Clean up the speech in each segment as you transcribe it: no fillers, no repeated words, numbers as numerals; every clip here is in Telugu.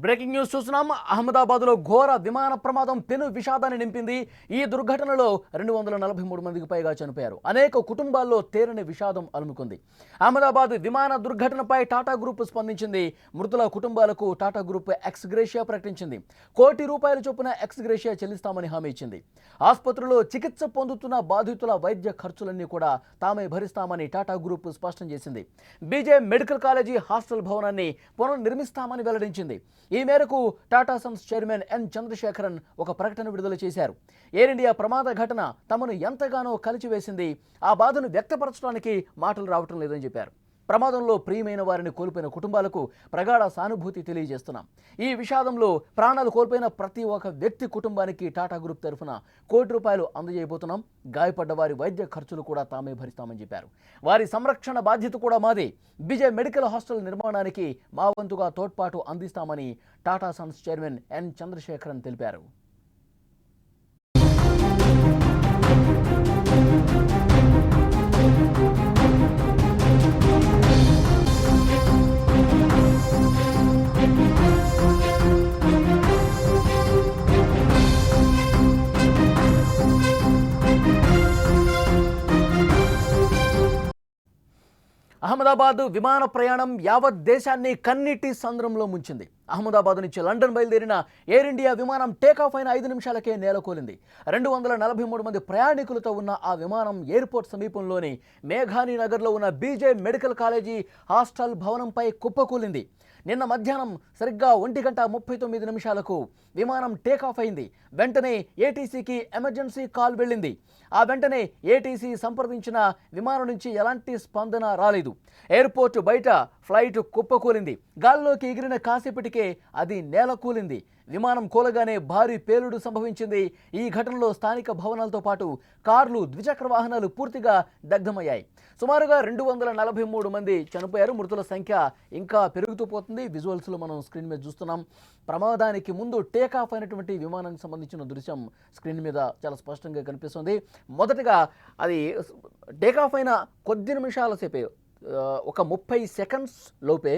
బ్రేకింగ్ న్యూస్ చూస్తున్నాం. అహ్మదాబాద్లో ఘోర విమాన ప్రమాదం పెను విషాదాన్ని నింపింది. ఈ దుర్ఘటనలో 243 మందికి పైగా చనిపోయారు. అనేక కుటుంబాల్లో తేరని విషాదం అలుముకుంది. అహ్మదాబాద్ విమాన దుర్ఘటనపై టాటా గ్రూప్ స్పందించింది. మృతుల కుటుంబాలకు టాటా గ్రూప్ ఎక్స్గ్రేషియా ప్రకటించింది. ₹1 కోటి చొప్పున ఎక్స్గ్రేషియా చెల్లిస్తామని హామీ ఇచ్చింది. ఆసుపత్రిలో చికిత్స పొందుతున్న బాధితుల వైద్య ఖర్చులన్నీ కూడా తామే భరిస్తామని టాటా గ్రూప్ స్పష్టం చేసింది. బీజే మెడికల్ కాలేజీ హాస్టల్ భవనాన్ని పునర్నిర్మిస్తామని వెల్లడించింది. ఈ మేరకు Tata Sons chairman N Chandrasekaran ఒక ప్రకటన విడుదల చేశారు. ఎయిర్ ఇండియా ప్రమాద ఘటన తమను ఎంతగానో కలిచివేసింది. ఆ బాధను వ్యక్తపరచడానికి మాటలు రావటం లేదని చెప్పారు. ప్రమాదంలో ప్రియమైన వారిని కోల్పోయిన కుటుంబాలకు ప్రగాఢ సానుభూతి తెలియజేస్తున్నాం. ఈ విషాదంలో ప్రాణాలు కోల్పోయిన ప్రతి ఒక్క వ్యక్తి కుటుంబానికి టాటా గ్రూప్ తరఫున ₹1 కోటి అందజేయబోతున్నాం. గాయపడ్డ వారి వైద్య ఖర్చులు కూడా తామే భరిస్తామని చెప్పారు. వారి సంరక్షణ బాధ్యత కూడా మాదే. బీజే మెడికల్ హాస్టల్ నిర్మాణానికి మా వంతుగా తోడ్పాటు అందిస్తామని Tata Sons chairman N Chandrasekaran తెలిపారు. అహ్మదాబాద్ విమాన ప్రయాణం యావత్ దేశాన్ని కన్నీటి సంద్రంలో ముంచింది. అహ్మదాబాద్ నుంచి లండన్ బయలుదేరిన ఎయిర్ ఇండియా విమానం టేకాఫ్ అయిన 5 నిమిషాలకే నేలకూలింది. 243 మంది ప్రయాణికులతో ఉన్న ఆ విమానం ఎయిర్పోర్ట్ సమీపంలోని మేఘానీ నగర్లో ఉన్న బీజే మెడికల్ కాలేజీ హాస్టల్ భవనంపై కుప్పకూలింది. నిన్న మధ్యాహ్నం సరిగ్గా 1:39 విమానం టేకాఫ్ అయింది. వెంటనే ఏటీసీకి ఎమర్జెన్సీ కాల్ వెళ్ళింది. ఆ వెంటనే ఏటీసీ సంప్రదించిన విమానం నుంచి ఎలాంటి స్పందన రాలేదు. ఎయిర్పోర్ట్ బయట ఫ్లైట్ కుప్పకూలింది. గాల్లోకి ఎగిరిన కాసేపటికే అది నేలకూలింది. విమానం కూలగానే భారీ పేలుడు సంభవించింది. ఈ ఘటనలో స్థానిక భవనాలతో పాటు కార్లు, ద్విచక్ర వాహనాలు పూర్తిగా దగ్ధమయ్యాయి. సుమారుగా 243 మంది చనిపోయారు. మృతుల సంఖ్య ఇంకా పెరుగుతూ పోతుంది. విజువల్స్లో మనం స్క్రీన్ మీద చూస్తున్నాం. ప్రమాదానికి ముందు టేకాఫ్ అయినటువంటి విమానానికి సంబంధించిన దృశ్యం స్క్రీన్ మీద చాలా స్పష్టంగా కనిపిస్తుంది. మొదటగా అది టేకాఫ్ అయిన కొద్ది నిమిషాల సేపే, ఒక 30 సెకండ్స్ లోపే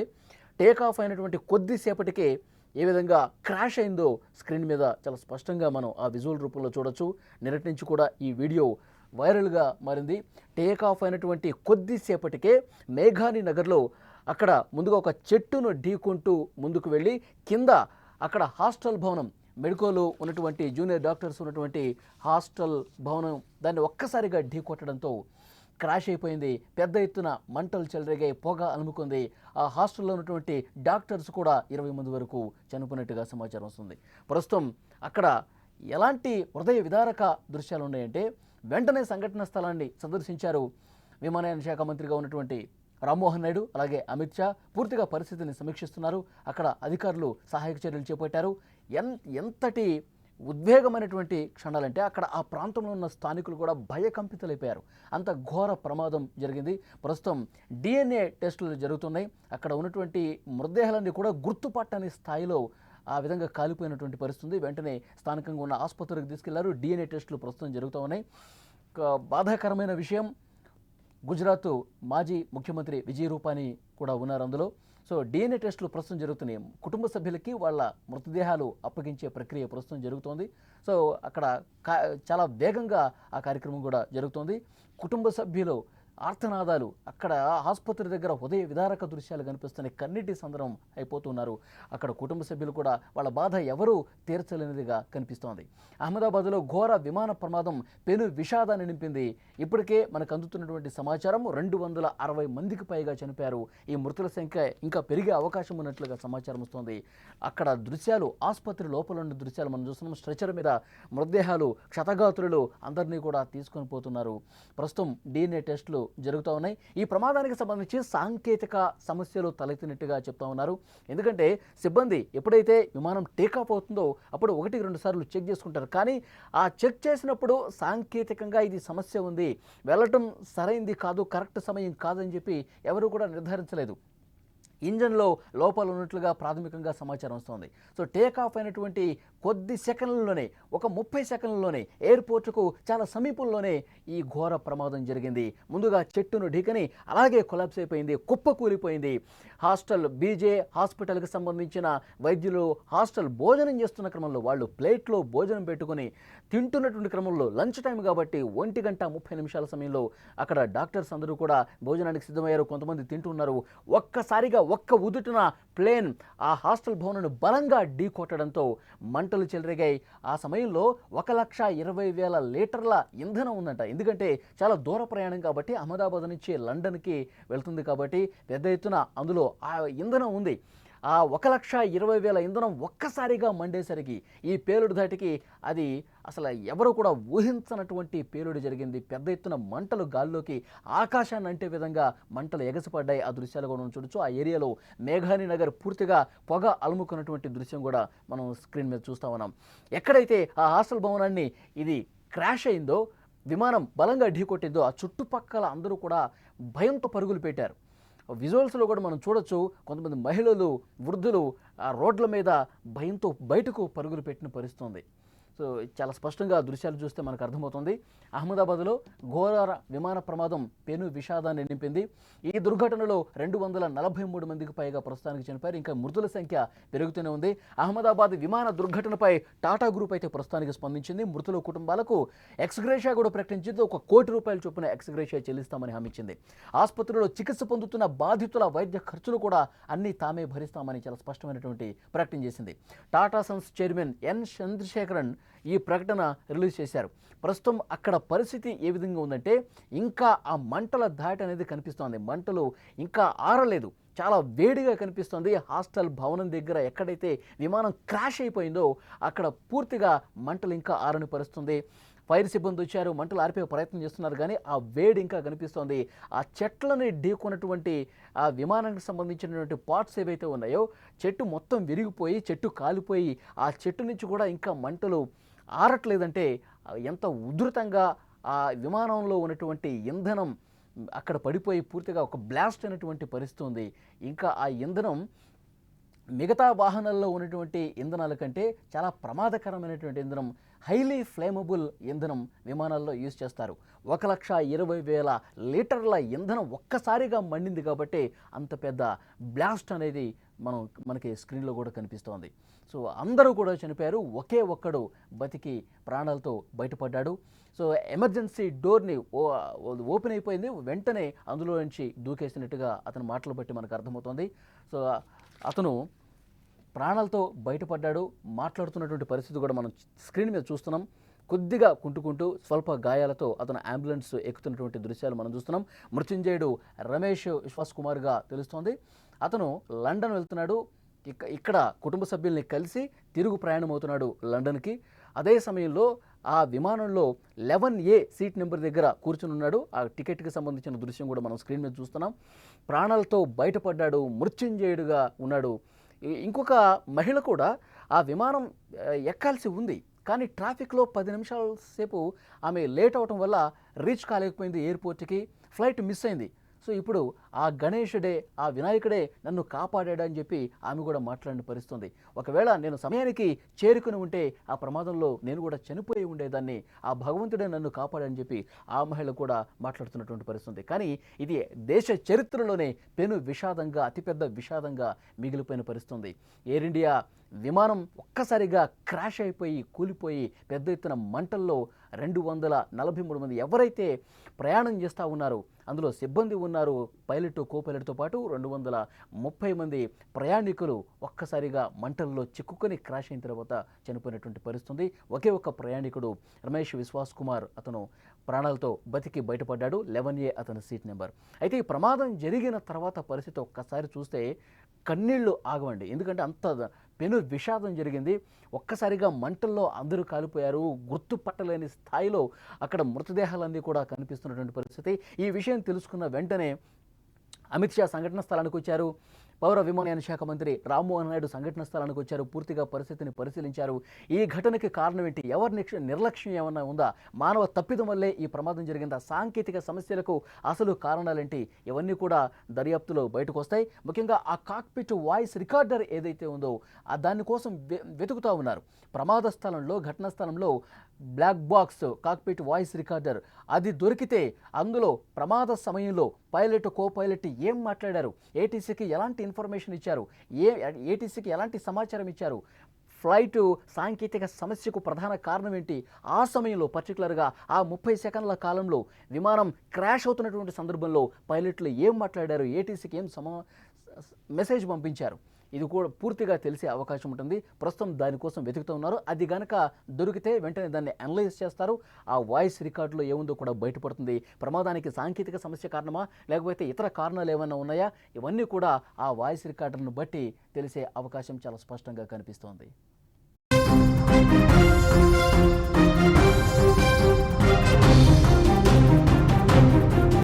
టేకాఫ్ అయినటువంటి కొద్దిసేపటికే ఏ విధంగా క్రాష్ అయిందో స్క్రీన్ మీద చాలా స్పష్టంగా మనం ఆ విజువల్ రూపంలో చూడొచ్చు. నిన్నటి నుంచి కూడా ఈ వీడియో వైరల్గా మారింది. టేకాఫ్ అయినటువంటి కొద్దిసేపటికే మేఘానీ నగర్లో అక్కడ ముందుగా ఒక చెట్టును ఢీకొంటూ ముందుకు వెళ్ళి కింద అక్కడ హాస్టల్ భవనం, మెడికోలో ఉన్నటువంటి జూనియర్ డాక్టర్స్ ఉన్నటువంటి హాస్టల్ భవనం దాన్ని ఒక్కసారిగా ఢీకొట్టడంతో క్రాష్ అయిపోయింది. పెద్ద ఎత్తున మంటలు చెలరేగాయి, పొగ అలుముకుంది. ఆ హాస్టల్లో ఉన్నటువంటి డాక్టర్స్ కూడా 20 మంది వరకు చనిపోయినట్టుగా సమాచారం వస్తుంది. ప్రస్తుతం అక్కడ ఎలాంటి హృదయ విదారక దృశ్యాలు ఉన్నాయంటే, వెంటనే సంఘటన స్థలాన్ని సందర్శించారు విమానయాన శాఖ మంత్రిగా ఉన్నటువంటి రామ్మోహన్ నాయుడు, అలాగే అమిత్ షా. పూర్తిగా పరిస్థితిని సమీక్షిస్తున్నారు. అక్కడ అధికారులు సహాయక చర్యలు చేపట్టారు. ఎంతటి ఉద్వేగమైనటువంటి క్షణాలంటే అక్కడ ఆ ప్రాంతంలో ఉన్న స్థానికులు కూడా భయకంపితులైపోయారు. అంత ఘోర ప్రమాదం జరిగింది. ప్రస్తుతం DNA టెస్టులు జరుగుతున్నాయి. అక్కడ ఉన్నటువంటి మృతదేహాలన్నీ కూడా గుర్తుపట్టని స్థాయిలో ఆ విధంగా కాలిపోయినటువంటి పరిస్థితి. వెంటనే స్థానికంగా ఉన్న ఆసుపత్రికి తీసుకెళ్లారు. DNA టెస్టులు ప్రస్తుతం జరుగుతూ ఉన్నాయి. బాధాకరమైన విషయం, గుజరాత్ మాజీ ముఖ్యమంత్రి విజయ్ రూపానీ కూడా ఉన్నారు అందులో. సో DNA టెస్టులు ప్రస్తుతం జరుగుతున్నాయి. కుటుంబ సభ్యులకి వాళ్ళ మృతదేహాలు అప్పగించే ప్రక్రియ ప్రస్తుతం జరుగుతోంది. సో అక్కడ చాలా వేగంగా ఆ కార్యక్రమం కూడా జరుగుతోంది. కుటుంబ సభ్యులు ఆర్తనాదాలు, అక్కడ ఆసుపత్రి దగ్గర హృదయ విదారక దృశ్యాలు కనిపిస్తున్నాయి. కన్నీటి సందరం అయిపోతున్నారు. అక్కడ కుటుంబ సభ్యులు కూడా వాళ్ళ బాధ ఎవరూ తీర్చలేనిదిగా కనిపిస్తోంది. అహ్మదాబాద్లో ఘోర విమాన ప్రమాదం పెను విషాదాన్ని నింపింది. ఇప్పటికే మనకు అందుతున్నటువంటి సమాచారం 260 మందికి పైగా చనిపోయారు. ఈ మృతుల సంఖ్య ఇంకా పెరిగే అవకాశం ఉన్నట్లుగా సమాచారం వస్తోంది. అక్కడ దృశ్యాలు, ఆసుపత్రి లోపల ఉన్న దృశ్యాలు మనం చూస్తున్నాం. స్ట్రెచర్ మీద మృతదేహాలు, క్షతగాత్రులు అందరినీ కూడా తీసుకొని పోతున్నారు. ప్రస్తుతం DNA టెస్టులు జరుగుతూ ఉన్నాయి. ఈ ప్రమాదానికి సంబంధించి సాంకేతిక సమస్యలు తలెత్తినట్టుగా చెప్తా ఉన్నారు. ఎందుకంటే సిబ్బంది ఎప్పుడైతే విమానం టేకాఫ్ అవుతుందో అప్పుడు 1-2 సార్లు చెక్ చేసుకుంటారు. కానీ ఆ చెక్ చేసినప్పుడు సాంకేతికంగా ఇది సమస్య ఉంది, వెళ్ళటం సరైంది కాదు, కరెక్ట్ సమయం కాదని చెప్పి ఎవరు కూడా నిర్ధారించలేదు. ఇంజన్లో లోపాలు ఉన్నట్లుగా ప్రాథమికంగా సమాచారం వస్తోంది. సో టేకాఫ్ అయినటువంటి కొద్ది సెకండ్లలోనే, ఒక 30 సెకండ్లలోనే ఎయిర్పోర్టుకు చాలా సమీపంలోనే ఈ ఘోర ప్రమాదం జరిగింది. ముందుగా చెట్టును ఢీకని అలాగే కొలాప్స్ అయిపోయింది, కుప్పకూలిపోయింది. బీజే హాస్పిటల్కి సంబంధించిన వైద్యులు హాస్టల్ భోజనం చేస్తున్న క్రమంలో వాళ్ళు ప్లేట్లో భోజనం పెట్టుకుని తింటున్నటువంటి క్రమంలో లంచ్ టైం కాబట్టి 1:30 సమయంలో అక్కడ డాక్టర్స్ అందరూ కూడా భోజనానికి సిద్ధమయ్యారు. కొంతమంది తింటున్నారు. ఒక్కసారిగా ఒక్క ఉదుటున ప్లేన్ ఆ హాస్టల్ భవనాన్ని బలంగా ఢీ కొట్టడంతో మంటలు చెలరేగాయి. ఆ సమయంలో 1,20,000 లీటర్ల ఇంధనం ఉందంట. ఎందుకంటే చాలా దూర ప్రయాణం కాబట్టి, అహ్మదాబాద్ నుంచి లండన్కి వెళ్తుంది కాబట్టి పెద్ద ఎత్తున అందులో ఆ ఇంధనం ఉంది. ఆ 1,20,000 ఇంధనం ఒక్కసారిగా మండేసరికి ఈ పేలుడు ధాటికి అది అసలు ఎవరు కూడా ఊహించనటువంటి పేలుడు జరిగింది. పెద్ద ఎత్తున మంటలు గాల్లోకి ఆకాశాన్ని అంటే విధంగా మంటలు ఎగసిపడ్డాయి. ఆ దృశ్యాలు కూడా మనం చూడొచ్చు. ఆ ఏరియాలో మేఘాని నగర్ పూర్తిగా పొగ అలుముకున్నటువంటి దృశ్యం కూడా మనం స్క్రీన్ మీద చూస్తా ఉన్నాం. ఎక్కడైతే ఆ హాస్టల్ భవనాన్ని ఇది క్రాష్ అయిందో, విమానం బలంగా ఢీకొట్టిందో, ఆ చుట్టుపక్కల అందరూ కూడా భయంతో పరుగులు పెట్టారు. విజువల్స్లో కూడా మనం చూడొచ్చు. కొంతమంది మహిళలు, వృద్ధులు ఆ రోడ్ల మీద భయంతో బయటకు పరుగులు పెట్టిన పరిస్థితుంది. సో చాలా స్పష్టంగా దృశ్యాలు చూస్తే మనకు అర్థమవుతుంది. అహ్మదాబాద్లో ఘోర విమాన ప్రమాదం పెను విషాదాన్ని నింపింది. ఈ దుర్ఘటనలో 243 మందికి పైగా ప్రస్తుతానికి చనిపోయారు. ఇంకా మృతుల సంఖ్య పెరుగుతూనే ఉంది. అహ్మదాబాద్ విమాన దుర్ఘటనపై టాటా గ్రూప్ అయితే ప్రస్తుతానికి స్పందించింది. మృతుల కుటుంబాలకు ఎక్స్గ్రేషియా కూడా ప్రకటించింది. ₹1,00,00,000 చొప్పున ఎక్స్గ్రేషియా చెల్లిస్తామని హామీ ఇచ్చింది. ఆసుపత్రిలో చికిత్స పొందుతున్న బాధితుల వైద్య ఖర్చులు కూడా అన్నీ తామే భరిస్తామని చాలా స్పష్టమైనటువంటి ప్రకటన చేసింది. Tata Sons chairman N Chandrasekaran ఈ ప్రకటన రిలీజ్ చేశారు. ప్రస్తుతం అక్కడ పరిస్థితి ఏ విధంగా ఉందంటే, ఇంకా ఆ మంటల ధాటి అనేది కనిపిస్తోంది. మంటలు ఇంకా ఆరలేదు, చాలా వేడిగా కనిపిస్తుంది. హాస్టల్ భవనం దగ్గర ఎక్కడైతే విమానం క్రాష్ అయిపోయిందో అక్కడ పూర్తిగా మంటలు ఇంకా ఆరని పరిస్థితుంది. ఫైర్ సిబ్బంది వచ్చారు, మంటలు ఆర్పే ప్రయత్నం చేస్తున్నారు, కానీ ఆ వేడి ఇంకా కనిపిస్తోంది. ఆ చెట్లని ఢీకొన్నటువంటి ఆ విమానానికి సంబంధించినటువంటి పార్ట్స్ ఏవైతే ఉన్నాయో, చెట్టు మొత్తం విరిగిపోయి చెట్టు కాలిపోయి ఆ చెట్టు నుంచి కూడా ఇంకా మంటలు ఆరట్లేదంటే ఎంత ఉధృతంగా ఆ విమానంలో ఉన్నటువంటి ఇంధనం అక్కడ పడిపోయి పూర్తిగా ఒక బ్లాస్ట్ అయినటువంటి పరిస్థితి ఉంది. ఇంకా ఆ ఇంధనం మిగతా వాహనాల్లో ఉన్నటువంటి ఇంధనాల కంటే చాలా ప్రమాదకరమైనటువంటి ఇంధనం, హైలీ ఫ్లేమబుల్ ఇంధనం విమానాల్లో యూజ్ చేస్తారు. 1,20,000 లీటర్ల ఇంధనం ఒక్కసారిగా మండింది కాబట్టి అంత పెద్ద బ్లాస్ట్ అనేది మనకి స్క్రీన్లో కూడా కనిపిస్తోంది. సో అందరూ కూడా చనిపోయారు. ఒకే ఒక్కడు బతికి ప్రాణాలతో బయటపడ్డాడు. సో ఎమర్జెన్సీ డోర్ని ఓపెన్ అయిపోయింది, వెంటనే అందులో నుంచి దూకేసినట్టుగా అతని మాటలు బట్టి మనకు అర్థమవుతోంది. సో అతను ప్రాణాలతో బయటపడ్డాడు. మాట్లాడుతున్నటువంటి పరిస్థితి కూడా మనం స్క్రీన్ మీద చూస్తున్నాం. కొద్దిగా కుంటుకుంటూ స్వల్ప గాయాలతో అతను అంబులెన్స్ ఎక్కుతున్నటువంటి దృశ్యాలు మనం చూస్తున్నాం. మృత్యుంజయుడు రమేష్ విశ్వాస్ కుమార్గా తెలుస్తోంది. అతను లండన్ వెళ్తున్నాడు. ఇక్కడ కుటుంబ సభ్యుల్ని కలిసి తిరుగు ప్రయాణం అవుతున్నాడు లండన్కి. అదే సమయంలో ఆ విమానంలో 11A సీట్ నెంబర్ దగ్గర కూర్చుని ఉన్నాడు. ఆ టికెట్కి సంబంధించిన దృశ్యం కూడా మనం స్క్రీన్ మీద చూస్తున్నాం. ప్రాణాలతో బయటపడ్డాడు, మృత్యుంజయుడుగా ఉన్నాడు. ఇంకొక మహిళ కూడా ఆ విమానం ఎక్కాల్సి ఉంది, కానీ ట్రాఫిక్లో 10 నిమిషాల సేపు ఆమె లేట్ అవటం వల్ల రీచ్ కాలేకపోయింది ఎయిర్పోర్ట్కి. ఫ్లైట్ మిస్ అయింది. సో ఇప్పుడు ఆ గణేశుడే, ఆ వినాయకుడే నన్ను కాపాడాడని చెప్పి ఆమె కూడా మాట్లాడిన పరిస్థితుంది. ఒకవేళ నేను సమయానికి చేరుకుని ఉంటే ఆ ప్రమాదంలో నేను కూడా చనిపోయి ఉండేదాన్ని, ఆ భగవంతుడే నన్ను కాపాడని చెప్పి ఆ మహిళ కూడా మాట్లాడుతున్నటువంటి పరిస్థితుంది. కానీ ఇది దేశ చరిత్రలోనే పెను విషాదంగా, అతిపెద్ద విషాదంగా మిగిలిపోయిన పరిస్థితుంది. ఎయిర్ ఇండియా విమానం ఒక్కసారిగా క్రాష్ అయిపోయి కూలిపోయి పెద్ద ఎత్తున మంటల్లో 243 మంది ఎవరైతే ప్రయాణం చేస్తూ ఉన్నారో అందులో సిబ్బంది ఉన్నారు, పైలట్ కో పైలట్తో పాటు 230 మంది ప్రయాణికులు ఒక్కసారిగా మంటల్లో చిక్కుకొని క్రాష్ అయిన తర్వాత చనిపోయినటువంటి పరిస్థితుంది. ఒకే ఒక్క ప్రయాణికుడు రమేష్ విశ్వాస్ కుమార్ అతను ప్రాణాలతో బతికి బయటపడ్డాడు. 11A అతని సీట్ నెంబర్. అయితే ఈ ప్రమాదం జరిగిన తర్వాత పరిస్థితి ఒక్కసారి చూస్తే కన్నీళ్లు ఆగవండి. ఎందుకంటే అంత పెను విషాదం జరిగింది. ఒక్కసారిగా మంటల్లో అందరూ కాలిపోయారు. గుర్తుపట్టలేని స్థాయిలో అక్కడ మృతదేహాలన్నీ కూడా కనిపిస్తున్నటువంటి పరిస్థితి. ఈ విషయం తెలుసుకున్న వెంటనే అమిత్ షా సంఘటన స్థలానికి వచ్చారు. పౌర విమానయాన శాఖ మంత్రి రామ్మోహన్ నాయుడు సంఘటన స్థలానికి వచ్చారు. పూర్తిగా పరిస్థితిని పరిశీలించారు. ఈ ఘటనకి కారణం ఏంటి, ఎవరి నిర్లక్ష్యం ఏమన్నా ఉందా, మానవ తప్పిదం వల్లే ఈ ప్రమాదం జరిగిందా, సాంకేతిక సమస్యలకు అసలు కారణాలేంటి, ఇవన్నీ కూడా దర్యాప్తులో బయటకు వస్తాయి. ముఖ్యంగా ఆ కాక్పిట్ వాయిస్ రికార్డర్ ఏదైతే ఉందో దానికోసం వెతుకుతూ ఉన్నారు. ప్రమాద స్థలంలో, ఘటనా స్థలంలో black box cockpit voice recorder అది దొరికితే అందులో ప్రమాద సమయంలో పైలట్, కో పైలట్ ఏం మాట్లాడారు, ఏటీసీకి ఎలాంటి ఇన్ఫర్మేషన్ ఇచ్చారు, ఏటీసీకి ఎలాంటి సమాచారం ఇచ్చారు, ఫ్లైట్ సాంకేతిక సమస్యకు ప్రధాన కారణం ఏంటి, ఆ సమయంలో పర్టికులర్గా ఆ 30 సెకండ్ల కాలంలో విమానం క్రాష్ అవుతున్నటువంటి సందర్భంలో పైలట్లు ఏం మాట్లాడారు, ఏటీసీకి ఏం మెసేజ్ పంపించారు, ఇది కూడా పూర్తిగా తెలిసే అవకాశం ఉంటుంది. ప్రస్తుతం దానికోసం వెతుకుతూ ఉన్నారు. అది కనుక దొరికితే వెంటనే దాన్ని అనలైజ్ చేస్తారు. ఆ వాయిస్ రికార్డులో ఏముందో కూడా బయటపడుతుంది. ప్రమాదానికి సాంకేతిక సమస్య కారణమా, లేకపోతే ఇతర కారణాలు ఏమైనా ఉన్నాయా, ఇవన్నీ కూడా ఆ వాయిస్ రికార్డర్ను బట్టి తెలిసే అవకాశం చాలా స్పష్టంగా కనిపిస్తోంది.